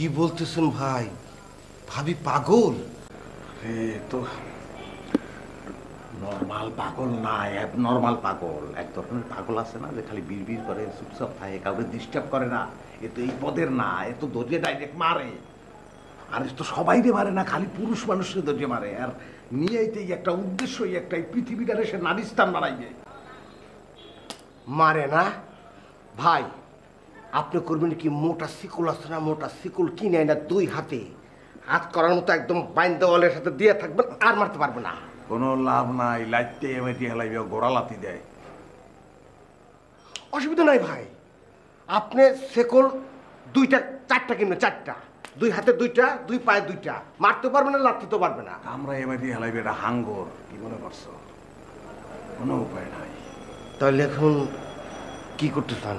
কি বলতেছেন ভাই? ভাবি পাগল? তো নর্মাল পাগল না, নর্মাল পাগল। এক ধরনের পাগল আছে না, যে খালি বিড়বিড় করে, চুপচাপ থাকে, কাউকে ডিস্টার্ব করে না। এ তো এই পদের না, এ তো দরিয়ে ডাইরেক্ট মারে। আর এ তো সবাই রে মারে না, খালি পুরুষ মানুষকে দরিয়ে মারে। আর নিয়েই একটা উদ্দেশ্যই একটা, এই পৃথিবীটারে সে নারীস্থান বানাইবে। মারে না ভাই? আপনি করবেন কি, মোটা শিকল আছে না, মোটা শিকল কিনে না, দুই হাতে হাত করার মতো একদম বাইন দেওয়ালের সাথে দিয়ে থাকবেন, আর মারতে পারবে না। কোনো লাভ নাই, লাইতে এমএটি হেলাইবে, গোড়া লাথি দেয়। অসুবিধা নাই ভাই, আপনি শিকল দুইটা চারটা কিনবেন, চারটা, দুই হাতে দুইটা, দুই পায়ে দুইটা, মারতে পারবে না, লাথি তো পারবে না। আমরা এমএটি হেলাইবে, এটা হাঙ্গর, কি মনে করছো? কোনো উপায় নাই। তাহলে এখন কি করতে চান?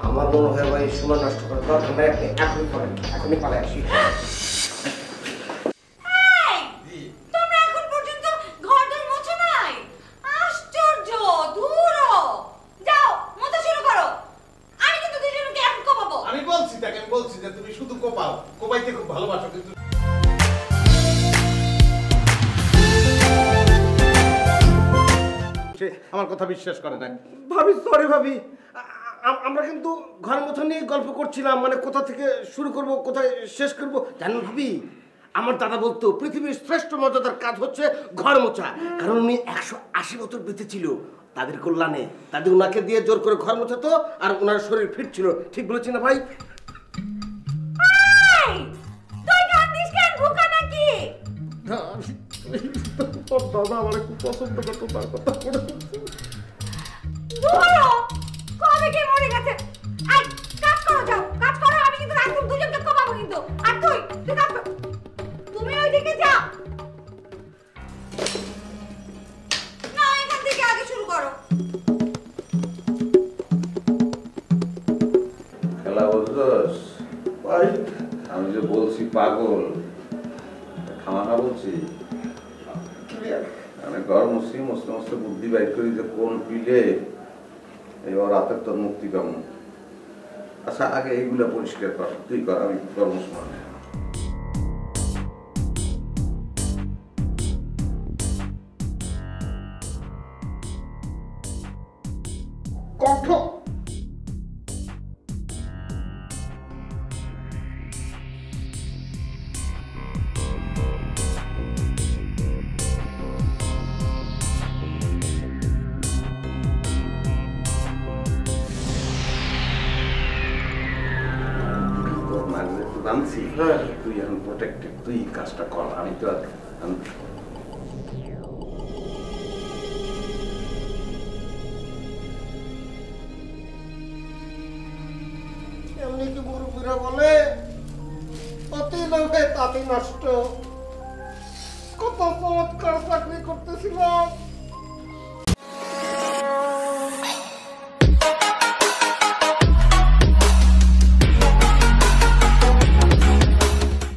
আমার মনে হয় ভাই সময় নষ্ট করার দরকার নেই, আপনি এখনই করেন, এখনই পালে আসি। আমার কথা বিশ্বাস করে না। ভাবি সরি ভাবি, আমরা কিন্তু ঘর মোছা নিয়ে গল্প করছিলাম, মানে কোথা থেকে শুরু করব, কোথায় শেষ করব। জানেন ভাবি, আমার দাদা বলতো পৃথিবীর শ্রেষ্ঠ মজাদার কাজ হচ্ছে ঘর মোছা, কারণ উনি 180 বছর বেঁচে ছিল। তাদের কল্যাণে তাদের ওনাকে দিয়ে জোর করে ঘর মোছাতো, আর ওনার শরীর ফিট ছিল। ঠিক বলেছি না ভাই? দাদা আমার খুব পছন্দ করতো, তার কথা মনে হচ্ছে। কবে কে মরে গেছে? আই কাজ করো, যাও কাজ করো, আমি কিন্তু একদম দুজনকে কমাবো কিন্তু। আর তুই কাজ কর, তুমি ওইদিকে যাও না, এখান থেকে আগে শুরু করো। খেলা বুঝছস ভাই? আমি যে বলছি পাগল, খামাখা বলছি। আমি ঘর মুসি মস্ত মস্ত বুদ্ধি বাইর করি যে কোন পিলে এবার রাতের তোর মুক্তি পাবো। আচ্ছা আগে এইগুলা পরিষ্কার কর, তুই কর, আমি কর্মস মানে। কণ্ঠ জানছি তুই এখন প্রোটেক্টেড, তুই কাজটা কর। আমি তো এমনি কি মুরব্বীরা বলে, অতি লোভে তাঁতি নষ্ট। কত চমৎকার চাকরি করতেছিলাম,